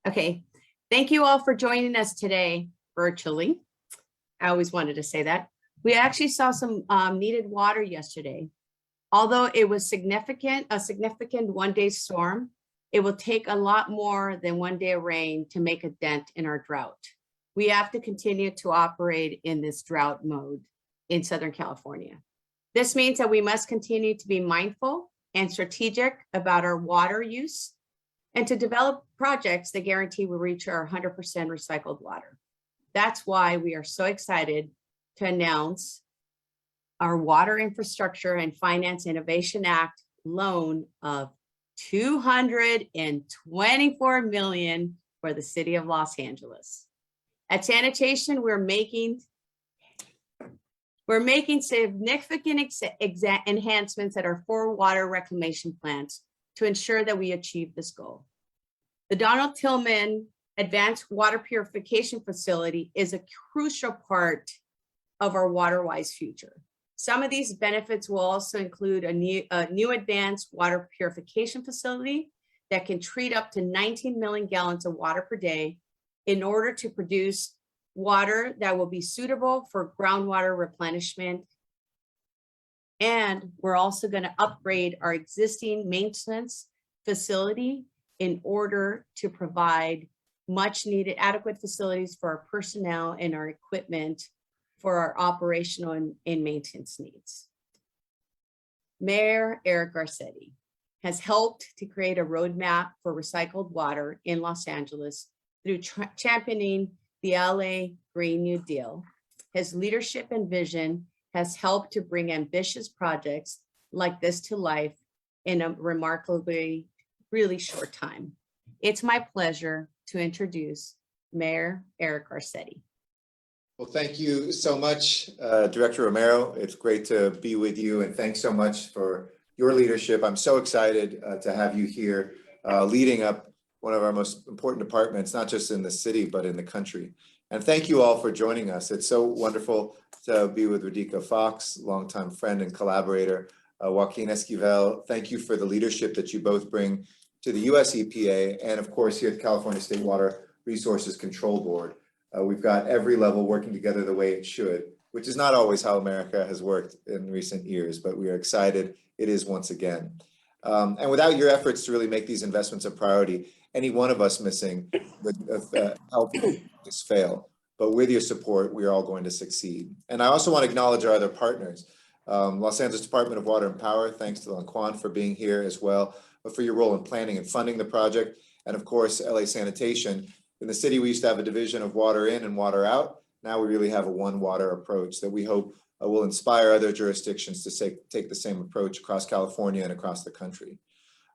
Okay, thank you all for joining us today virtually. I always wanted to say that. We actually saw some needed water yesterday. Although it was a significant one-day storm, it will take a lot more than one day of rain to make a dent in our drought. We have to continue to operate in this drought mode in Southern California. This means that we must continue to be mindful and strategic about our water use and to develop projects that guarantee we reach our 100% recycled water. That's why we are so excited to announce our Water Infrastructure and Finance Innovation Act loan of $224 million for the city of Los Angeles. At Sanitation, we're making significant enhancements at our 4 water reclamation plants to ensure that we achieve this goal. The Donald Tillman Advanced Water Purification Facility is a crucial part of our water-wise future. Some of these benefits will also include a new advanced water purification facility that can treat up to 19 million gallons of water per day in order to produce water that will be suitable for groundwater replenishment. And we're also going to upgrade our existing maintenance facility in order to provide much needed adequate facilities for our personnel and our equipment for our operational and maintenance needs. Mayor Eric Garcetti has helped to create a roadmap for recycled water in Los Angeles through championing the LA Green New Deal. His leadership and vision has helped to bring ambitious projects like this to life in a remarkably, really short time. It's my pleasure to introduce Mayor Eric Garcetti. Well, thank you so much, Director Romero. It's great to be with you, and thanks so much for your leadership. I'm so excited to have you here leading up one of our most important departments, not just in the city, but in the country. And thank you all for joining us. It's so wonderful to be with Radica Fox, longtime friend and collaborator, Joaquin Escobar. Thank you for the leadership that you both bring to the US EPA, and of course here at the California State Water Resources Control Board. We've got every level working together the way it should, which is not always how America has worked in recent years, but we are excited it is once again. And without your efforts to really make these investments a priority, any one of us missing would help this fail. But with your support, we are all going to succeed. And I also want to acknowledge our other partners. Los Angeles Department of Water and Power, thanks to Joaquin for being here as well, but for your role in planning and funding the project. And of course, LA Sanitation. In the city, we used to have a division of water in and water out. Now we really have a one water approach that we hope will inspire other jurisdictions to take the same approach across California and across the country.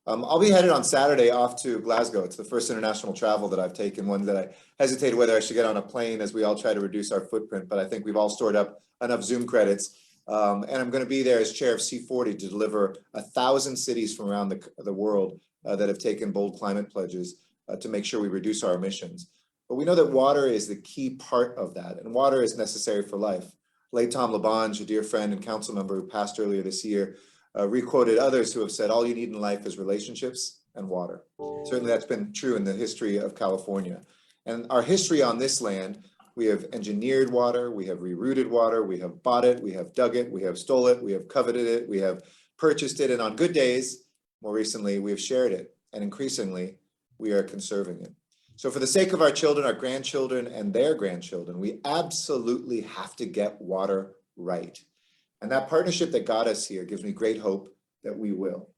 I'll be headed on Saturday off to Glasgow. It's the first international travel that I've taken, one that I hesitated whether I should get on a plane as we all try to reduce our footprint, but I think we've all stored up enough Zoom credits. And I'm going to be there as chair of C40 to deliver 1,000 cities from around the world that have taken bold climate pledges to make sure we reduce our emissions. But we know that water is the key part of that, and water is necessary for life. Late Tom LaBonge, a dear friend and council member who passed earlier this year, requoted others who have said, all you need in life is relationships and water. Certainly that's been true in the history of California. And our history on this land, we have engineered water, we have rerouted water, we have bought it, we have dug it, we have stole it, we have coveted it, we have purchased it, and on good days, more recently, we have shared it, and increasingly, we are conserving it. So for the sake of our children, our grandchildren, and their grandchildren, we absolutely have to get water right. And that partnership that got us here gives me great hope that we will.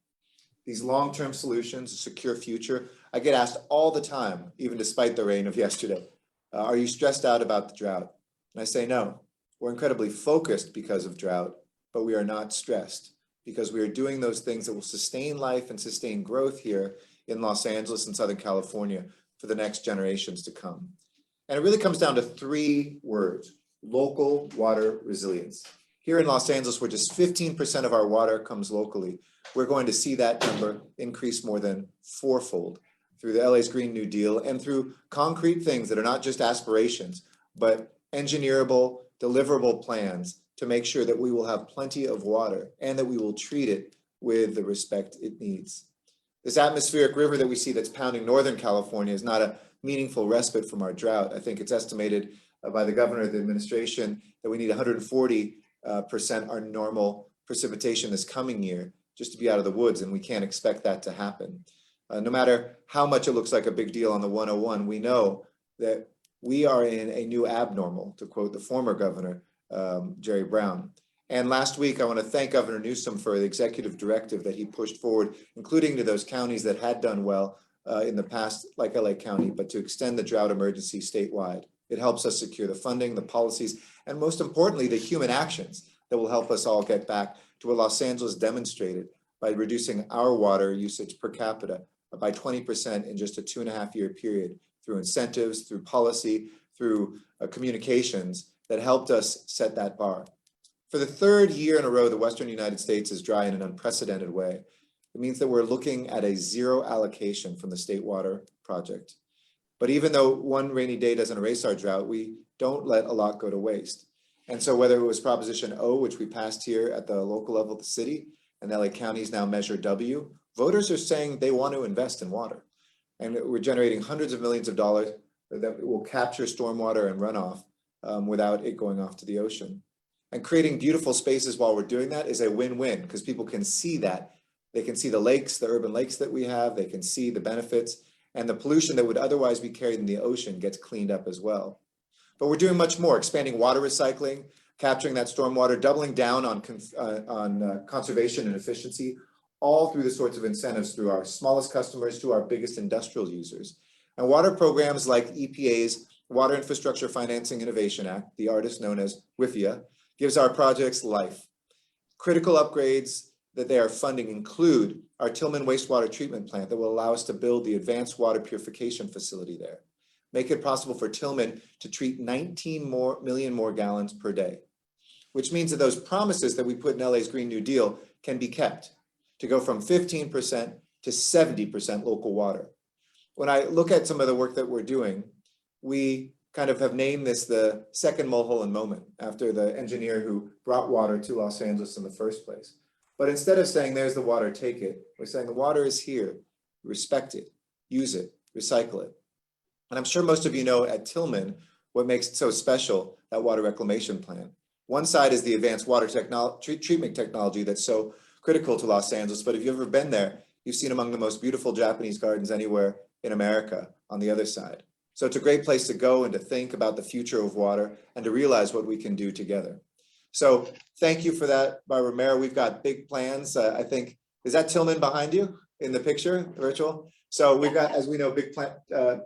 These long-term solutions, a secure future, I get asked all the time, even despite the rain of yesterday, are you stressed out about the drought? And I say no. We're incredibly focused because of drought, but we are not stressed because we are doing those things that will sustain life and sustain growth here in Los Angeles and Southern California for the next generations to come. And it really comes down to 3 words: local water resilience. Here in Los Angeles, where just 15% of our water comes locally, we're going to see that number increase more than 4-fold through the LA's Green New Deal and through concrete things that are not just aspirations, but engineerable, deliverable plans to make sure that we will have plenty of water and that we will treat it with the respect it needs. This atmospheric river that we see that's pounding Northern California is not a meaningful respite from our drought. I think it's estimated by the governor of the administration that we need 140% our normal precipitation this coming year just to be out of the woods, and we can't expect that to happen. No matter how much it looks like a big deal on the 101, we know that we are in a new abnormal, to quote the former governor, Jerry Brown. And last week, I want to thank Governor Newsom for the executive directive that he pushed forward, including to those counties that had done well in the past, like LA County, but to extend the drought emergency statewide. It helps us secure the funding, the policies, and most importantly, the human actions that will help us all get back to what Los Angeles demonstrated by reducing our water usage per capita by 20% in just a 2.5-year period through incentives, through policy, through communications that helped us set that bar. For the third year in a row, the Western United States is dry in an unprecedented way. It means that we're looking at a zero allocation from the State Water Project. But even though one rainy day doesn't erase our drought, we don't let a lot go to waste. And so whether it was Proposition O, which we passed here at the local level of the city, and LA County's now Measure W, voters are saying they want to invest in water. And we're generating hundreds of millions of dollars that will capture stormwater and runoff without it going off to the ocean. And creating beautiful spaces while we're doing that is a win-win because people can see that. They can see the lakes, the urban lakes that we have. They can see the benefits, and the pollution that would otherwise be carried in the ocean gets cleaned up as well. But we're doing much more, expanding water recycling, capturing that stormwater, doubling down on conservation and efficiency, all through the sorts of incentives through our smallest customers to our biggest industrial users. And water programs like EPA's Water Infrastructure Financing Innovation Act, the artist known as WIFIA, gives our projects life. Critical upgrades that they are funding include our Tillman wastewater treatment plant that will allow us to build the advanced water purification facility there, make it possible for Tillman to treat 19 million more gallons per day, which means that those promises that we put in LA's Green New Deal can be kept, to go from 15% to 70% local water. When I look at some of the work that we're doing, we kind of have named this the second Mulholland moment after the engineer who brought water to Los Angeles in the first place. But instead of saying, there's the water, take it, we're saying the water is here, respect it, use it, recycle it. And I'm sure most of you know at Tillman what makes it so special, that water reclamation plan. One side is the advanced water treatment technology that's so critical to Los Angeles, but if you've ever been there, you've seen among the most beautiful Japanese gardens anywhere in America on the other side. So it's a great place to go and to think about the future of water and to realize what we can do together. So thank you for that, Barbara Mayor. We've got big plans. I think, is that Tillman behind you in the picture, virtual? So we've got, as we know, big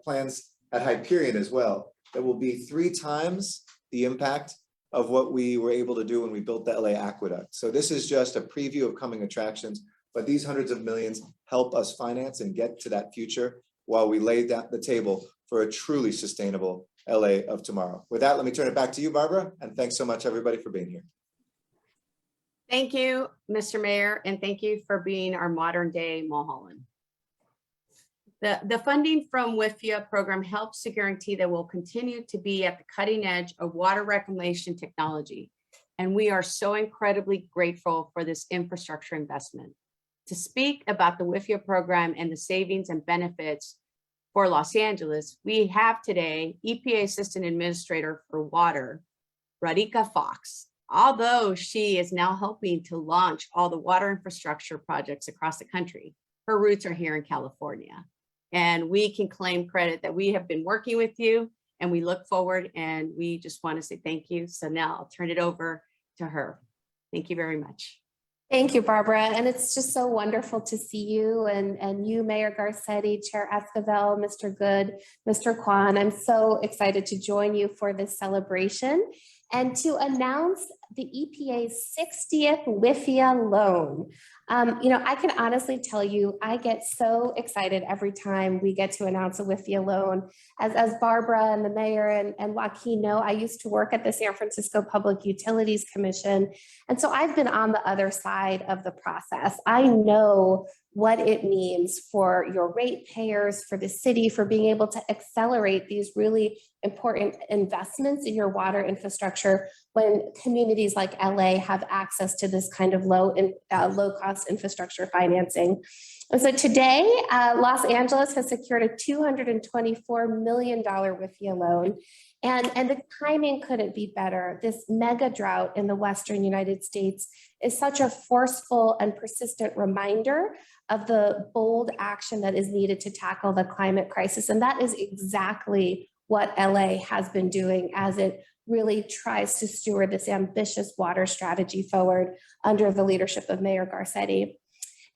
plans at Hyperion as well. That will be 3 times the impact of what we were able to do when we built the LA Aqueduct. So this is just a preview of coming attractions, but these hundreds of millions help us finance and get to that future while we lay down the table for a truly sustainable LA of tomorrow. With that, let me turn it back to you, Barbara, and thanks so much, everybody, for being here. Thank you, Mr. Mayor, and thank you for being our modern day Mulholland. The funding from WIFIA program helps to guarantee that we'll continue to be at the cutting edge of water reclamation technology. And we are so incredibly grateful for this infrastructure investment. To speak about the WIFIA program and the savings and benefits for Los Angeles, we have today EPA Assistant Administrator for Water, Radhika Fox. Although she is now helping to launch all the water infrastructure projects across the country, her roots are here in California. And we can claim credit that we have been working with you and we look forward, and we just want to say thank you. So now I'll turn it over to her. Thank you very much. Thank you, Barbara. And it's just so wonderful to see you and you, Mayor Garcetti, Chair Escobar, Mr. Good, Mr. Kwan. I'm so excited to join you for this celebration and to announce the EPA's 60th WIFIA loan. I can honestly tell you, I get so excited every time we get to announce a WIFIA loan. As Barbara and the mayor and Joaquin know, I used to work at the San Francisco Public Utilities Commission. And so I've been on the other side of the process. I know what it means for your ratepayers, for the city, for being able to accelerate these really important investments in your water infrastructure when communities like LA have access to this kind of low cost infrastructure financing. And so today, Los Angeles has secured a $224 million WIFIA loan. And the timing couldn't be better. This mega drought in the Western United States is such a forceful and persistent reminder of the bold action that is needed to tackle the climate crisis. And that is exactly what LA has been doing as it really tries to steward this ambitious water strategy forward under the leadership of Mayor Garcetti.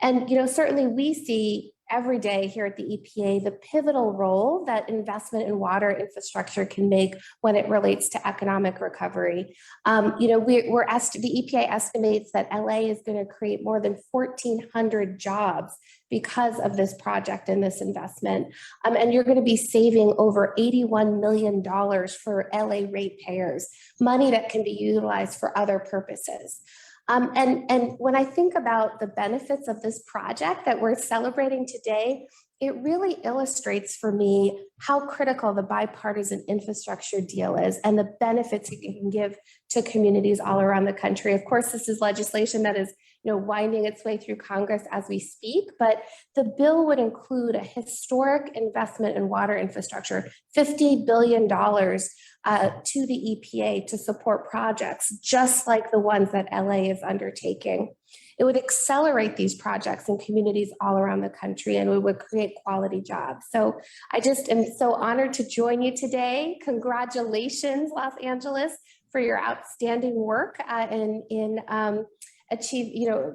And certainly we see every day here at the EPA the pivotal role that investment in water infrastructure can make when it relates to economic recovery. The EPA estimates that LA is going to create more than 1,400 jobs because of this project and this investment. And you're going to be saving over $81 million for LA ratepayers, money that can be utilized for other purposes. And when I think about the benefits of this project that we're celebrating today, it really illustrates for me how critical the bipartisan infrastructure deal is and the benefits it can give to communities all around the country. Of course, this is legislation that is winding its way through Congress as we speak, but the bill would include a historic investment in water infrastructure, $50 billion to the EPA to support projects just like the ones that LA is undertaking. It would accelerate these projects in communities all around the country, and it would create quality jobs. So I just am so honored to join you today. Congratulations, Los Angeles, for your outstanding work in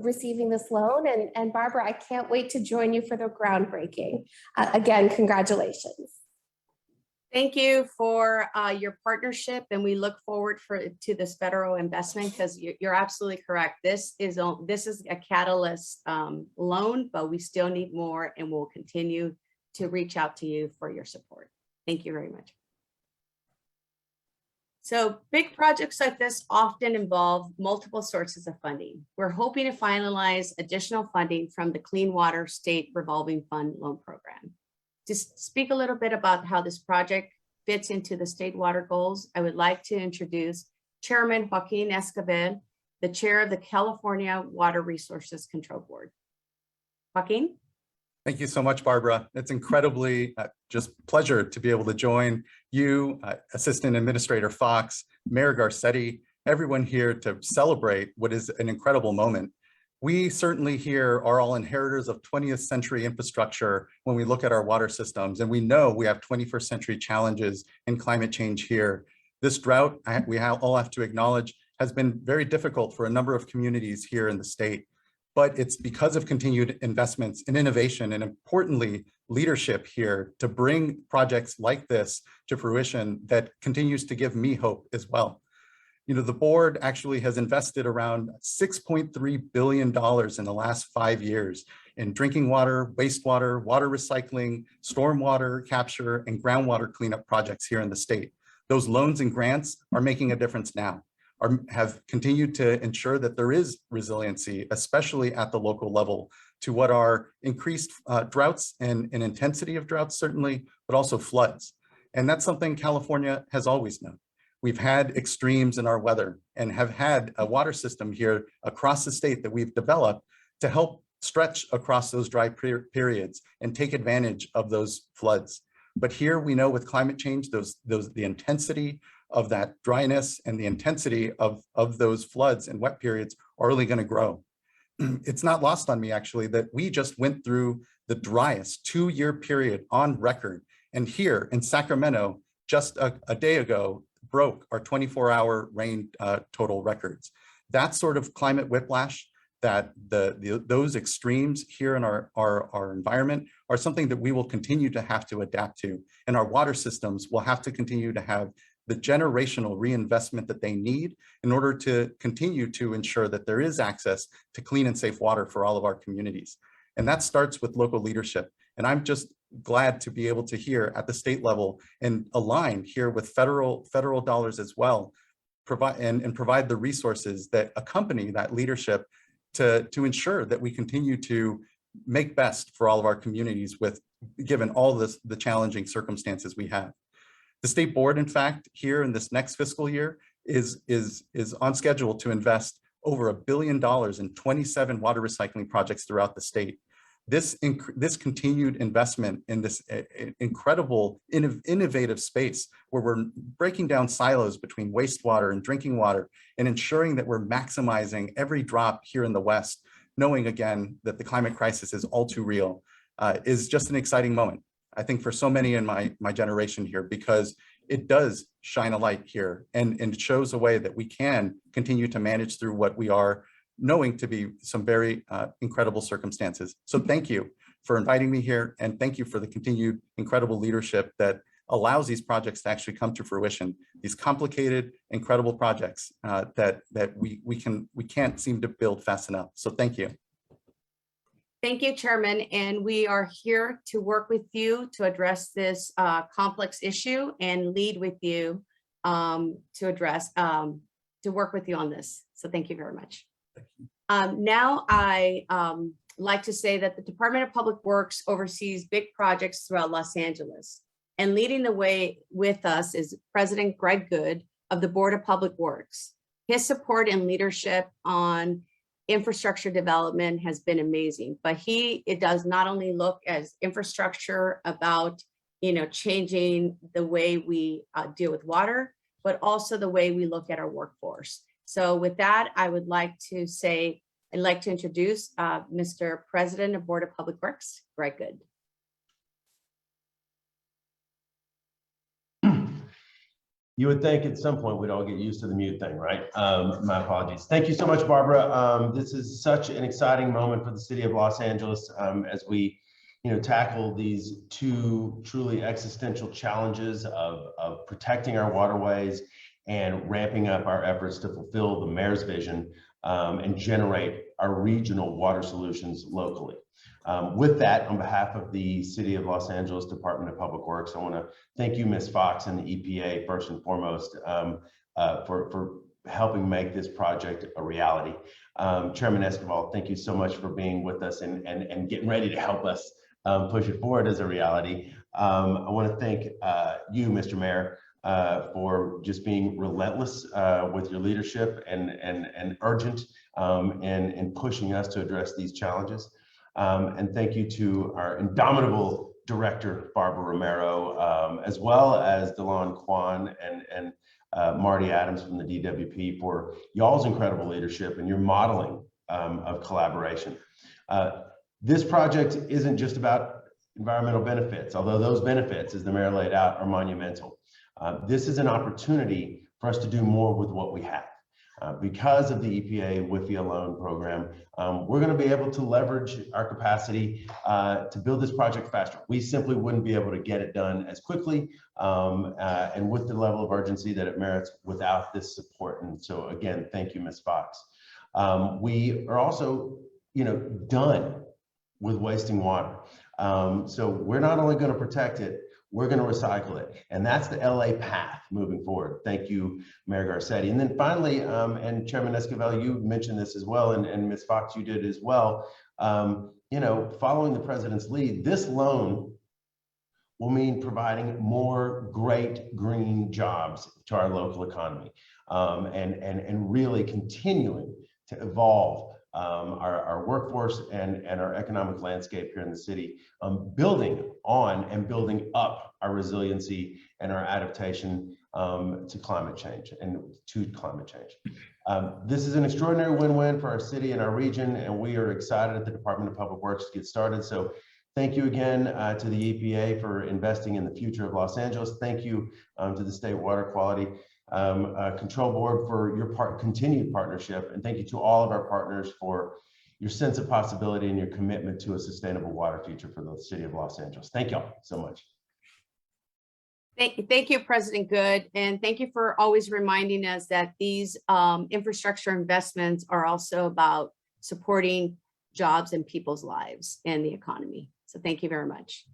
receiving this loan. And Barbara, I can't wait to join you for the groundbreaking. Again, congratulations. Thank you for your partnership, and we look forward to this federal investment, because you're absolutely correct. This is a catalyst loan, but we still need more, and we'll continue to reach out to you for your support. Thank you very much. So big projects like this often involve multiple sources of funding. We're hoping to finalize additional funding from the Clean Water State Revolving Fund Loan Program. To speak a little bit about how this project fits into the state water goals, I would like to introduce Chairman Joaquin Escobar, the chair of the California Water Resources Control Board. Joaquin? Thank you so much, Barbara. It's incredibly just pleasure to be able to join you, Assistant Administrator Fox, Mayor Garcetti, everyone here to celebrate what is an incredible moment. We certainly here are all inheritors of 20th century infrastructure when we look at our water systems, and we know we have 21st century challenges in climate change here. This drought, we all have to acknowledge, has been very difficult for a number of communities here in the state, but it's because of continued investments in innovation and, importantly, leadership here to bring projects like this to fruition that continues to give me hope as well. The board actually has invested around $6.3 billion in the last 5 years in drinking water, wastewater, water recycling, stormwater capture, and groundwater cleanup projects here in the state. Those loans and grants are making a difference now, have continued to ensure that there is resiliency, especially at the local level, to what are increased droughts and intensity of droughts, certainly, but also floods. And that's something California has always known. We've had extremes in our weather and have had a water system here across the state that we've developed to help stretch across those dry periods and take advantage of those floods. But here we know with climate change, the intensity of that dryness and the intensity of those floods and wet periods are only going to grow. It's not lost on me, actually, that we just went through the driest 2-year period on record. And here in Sacramento, just a day ago, broke our 24-hour rain total records. That sort of climate whiplash, that those extremes here in our environment are something that we will continue to have to adapt to. And our water systems will have to continue to have the generational reinvestment that they need in order to continue to ensure that there is access to clean and safe water for all of our communities. And that starts with local leadership. And I'm just glad to be able to hear at the state level and align here with federal dollars as well, provide the resources that accompany that leadership to ensure that we continue to make best for all of our communities given all the challenging circumstances we have. The state board, in fact, here in this next fiscal year is on schedule to invest over $1 billion in 27 water recycling projects throughout the state. this continued investment in this incredible innovative space where we're breaking down silos between wastewater and drinking water and ensuring that we're maximizing every drop here in the West, knowing again that the climate crisis is all too real, is just an exciting moment, I think, for so many in my generation here, because it does shine a light here and it shows a way that we can continue to manage through what we are knowing to be some very incredible circumstances. So thank you for inviting me here, and thank you for the continued incredible leadership that allows these projects to actually come to fruition. These complicated, incredible projects that we can't seem to build fast enough. So thank you. Thank you, Chairman. And we are here to work with you to address this complex issue and lead with you to work with you on this. So thank you very much. Now I like to say that the Department of Public Works oversees big projects throughout Los Angeles, and leading the way with us is President Greg Good of the Board of Public Works. His support and leadership on infrastructure development has been amazing, but it does not only look as infrastructure about, changing the way we deal with water, but also the way we look at our workforce. So with that, I would like to say, I'd like to introduce Mr. President of Board of Public Works, Greg Good. You would think at some point we'd all get used to the mute thing, right? My apologies. Thank you so much, Barbara. This is such an exciting moment for the city of Los Angeles as we tackle these two truly existential challenges of protecting our waterways and ramping up our efforts to fulfill the mayor's vision and generate our regional water solutions locally. With that, on behalf of the City of Los Angeles Department of Public Works, I want to thank you, Ms. Fox, and the EPA first and foremost for helping make this project a reality. Chairman Escobar, thank you so much for being with us and getting ready to help us push it forward as a reality. I want to thank you, Mr. Mayor, for just being relentless with your leadership and urgent in pushing us to address these challenges. And thank you to our indomitable director, Barbara Romero, as well as Delon Kwan and Marty Adams from the DWP for y'all's incredible leadership and your modeling of collaboration. This project isn't just about environmental benefits, although those benefits, as the mayor laid out, are monumental. This is an opportunity for us to do more with what we have. Because of the EPA WIFIA loan program, we're going to be able to leverage our capacity to build this project faster. We simply wouldn't be able to get it done as quickly and with the level of urgency that it merits without this support. And so again, thank you, Ms. Fox. We are also, done with wasting water. So we're not only going to protect it, we're going to recycle it. And that's the LA path moving forward. Thank you, Mayor Garcetti. And then finally, and Chairman Escobar, you mentioned this as well, and Ms. Fox, you did as well. Following the president's lead, this loan will mean providing more great green jobs to our local economy and really continuing to evolve our workforce and our economic landscape here in the city, building on and building up our resiliency and our adaptation to climate change. This is an extraordinary win-win for our city and our region, and we are excited at the Department of Public Works to get started. So thank you again to the EPA for investing in the future of Los Angeles. Thank you to the State Water Quality Control Board for your continued partnership, and thank you to all of our partners for your sense of possibility and your commitment to a sustainable water future for the city of Los Angeles. Thank y'all so much. Thank you, President Good, and thank you for always reminding us that these infrastructure investments are also about supporting jobs and people's lives and the economy. So thank you very much.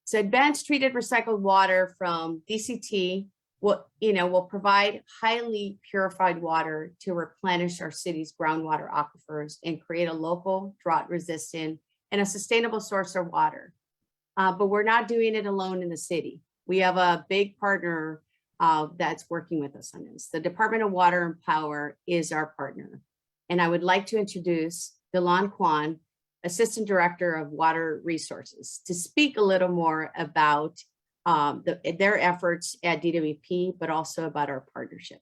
So advanced treated recycled water from DCT will provide highly purified water to replenish our city's groundwater aquifers and create a local, drought-resistant, and a sustainable source of water. But we're not doing it alone in the city. We have a big partner that's working with us on this. The Department of Water and Power is our partner. And I would like to introduce Delon Kwan, Assistant Director of Water Resources, to speak a little more about their efforts at DWP, but also about our partnership.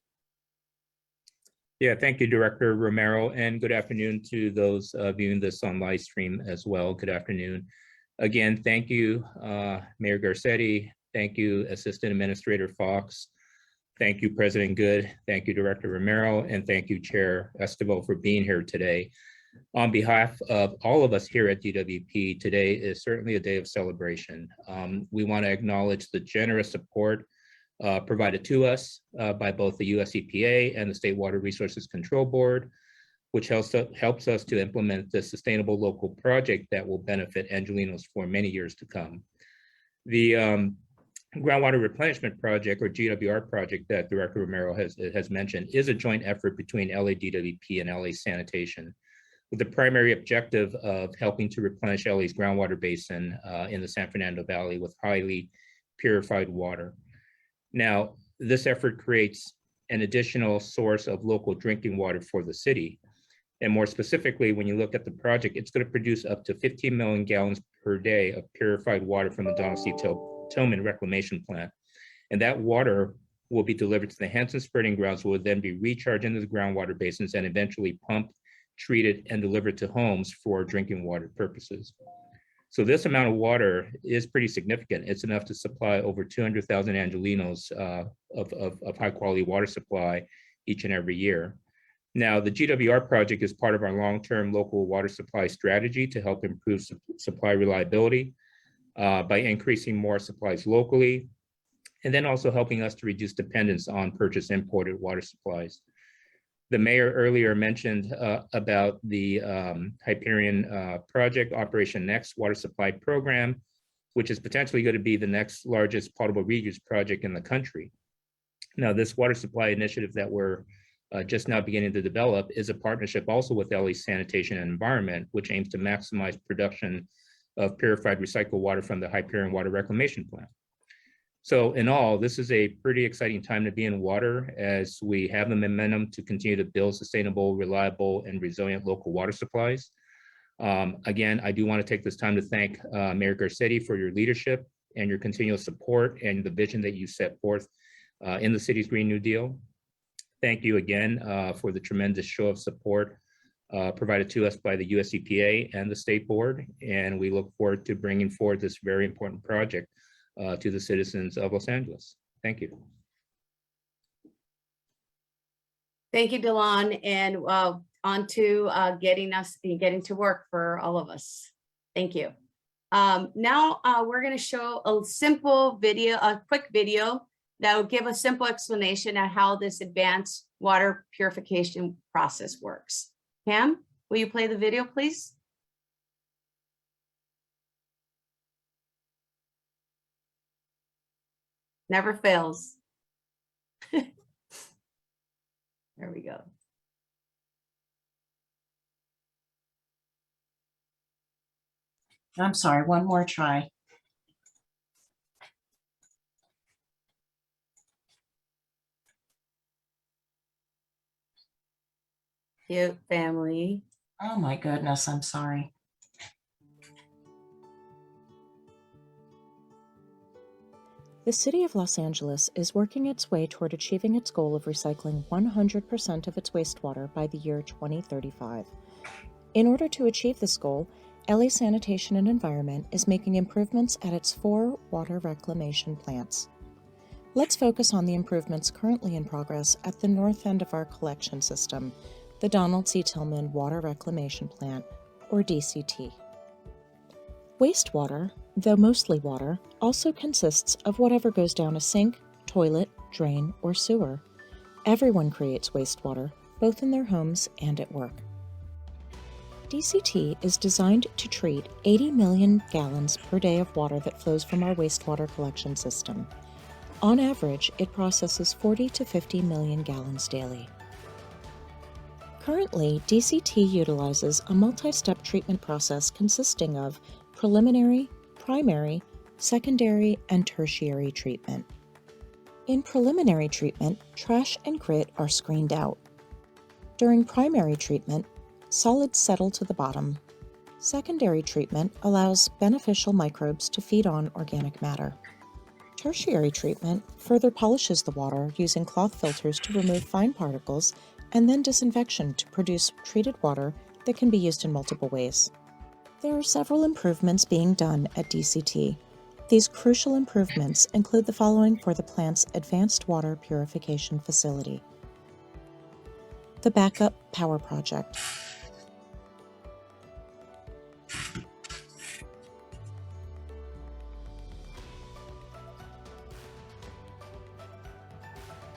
Yeah, thank you, Director Romero, and good afternoon to those viewing this on live stream as well. Good afternoon. Again, thank you, Mayor Garcetti. Thank you, Assistant Administrator Fox. Thank you, President Good. Thank you, Director Romero, and thank you, Chair Escobar, for being here today. On behalf of all of us here at DWP, today is certainly a day of celebration. We want to acknowledge the generous support provided to us by both the US EPA and the State Water Resources Control Board, which helps us to implement the sustainable local project that will benefit Angelenos for many years to come. The Groundwater Replenishment Project, or GWR project, that Director Romero has mentioned is a joint effort between LA DWP and LA Sanitation, with the primary objective of helping to replenish LA's groundwater basin in the San Fernando Valley with highly purified water. Now, this effort creates an additional source of local drinking water for the city. And more specifically, when you look at the project, it's going to produce up to 15 million gallons per day of purified water from the Donald C. Tillman Reclamation plant. And that water will be delivered to the Hanson spreading grounds, will then be recharged into the groundwater basins and eventually pumped, treated, and delivered to homes for drinking water purposes. So this amount of water is pretty significant. It's enough to supply over 200,000 Angelenos of high quality water supply each and every year. Now, the GWR project is part of our long-term local water supply strategy to help improve supply reliability by increasing more supplies locally, and then also helping us to reduce dependence on purchased imported water supplies. The mayor earlier mentioned about the Hyperion project, Operation Next Water Supply Program, which is potentially going to be the next largest potable reuse project in the country. Now, this water supply initiative that we're just now beginning to develop is a partnership also with LA Sanitation Environment, which aims to maximize production of purified recycled water from the Hyperion Water Reclamation Plant. So in all, this is a pretty exciting time to be in water as we have the momentum to continue to build sustainable, reliable, and resilient local water supplies. Again, I do want to take this time to thank Mayor Garcetti for your leadership and your continual support and the vision that you set forth in the city's Green New Deal. Thank you again for the tremendous show of support provided to us by the US EPA and the State Board, and we look forward to bringing forward this very important project to the citizens of Los Angeles. Thank you. Thank you, Delon, and on to getting to work for all of us. Thank you. Now we're going to show a simple video, a quick video that will give a simple explanation of how this advanced water purification process works. Pam, will you play the video, please? Never fails. There we go. I'm sorry, one more try. Cute family. Oh my goodness, I'm sorry. The City of Los Angeles is working its way toward achieving its goal of recycling 100% of its wastewater by the year 2035. In order to achieve this goal, LA Sanitation and Environment is making improvements at its 4 water reclamation plants. Let's focus on the improvements currently in progress at the north end of our collection system, the Donald C. Tillman Water Reclamation Plant, or DCT. Wastewater, though mostly water, also consists of whatever goes down a sink, toilet, drain, or sewer. Everyone creates wastewater, both in their homes and at work. DCT is designed to treat 80 million gallons per day of water that flows from our wastewater collection system. On average, it processes 40 to 50 million gallons daily. Currently, DCT utilizes a multi-step treatment process consisting of preliminary, primary, secondary, and tertiary treatment. In preliminary treatment, trash and grit are screened out. During primary treatment, solids settle to the bottom. Secondary treatment allows beneficial microbes to feed on organic matter. Tertiary treatment further polishes the water using cloth filters to remove fine particles, and then disinfection to produce treated water that can be used in multiple ways. There are several improvements being done at DCT. These crucial improvements include the following for the plant's advanced water purification facility. The Backup Power Project.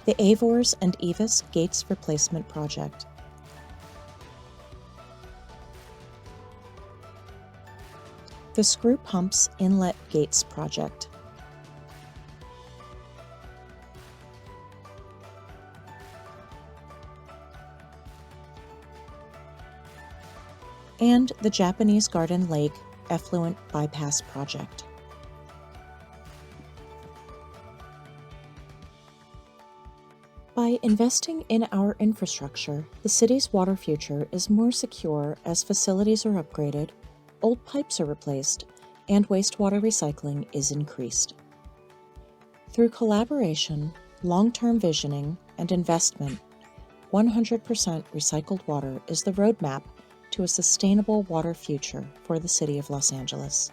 The Avors and Evis Gates Replacement Project. The Screw Pumps Inlet Gates Project. And the Japanese Garden Lake Effluent Bypass Project. By investing in our infrastructure, the city's water future is more secure as facilities are upgraded, old pipes are replaced, and wastewater recycling is increased. Through collaboration, long-term visioning, and investment, 100% recycled water is the roadmap to a sustainable water future for the City of Los Angeles.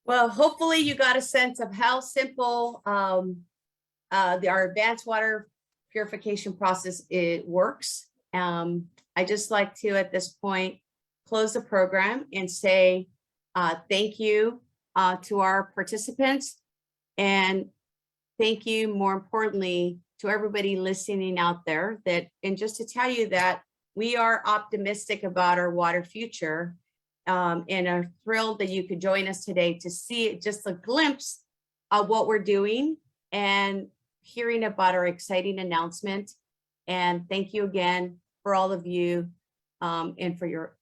Well, hopefully you got a sense of how simple our advanced water purification process it works. I just like to, at this point, close the program and say thank you to our participants, and thank you, more importantly, to everybody listening out there. And just to tell you that we are optimistic about our water future, and are thrilled that you could join us today to see just a glimpse of what we're doing and hearing about our exciting announcement. And thank you again for all of you and for your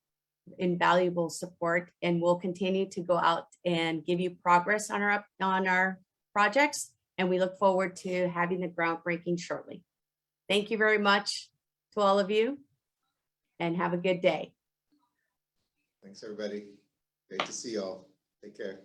invaluable support. And we'll continue to go out and give you progress on our projects. And we look forward to having the groundbreaking shortly. Thank you very much to all of you, and have a good day. Thanks, everybody. Great to see y'all. Take care.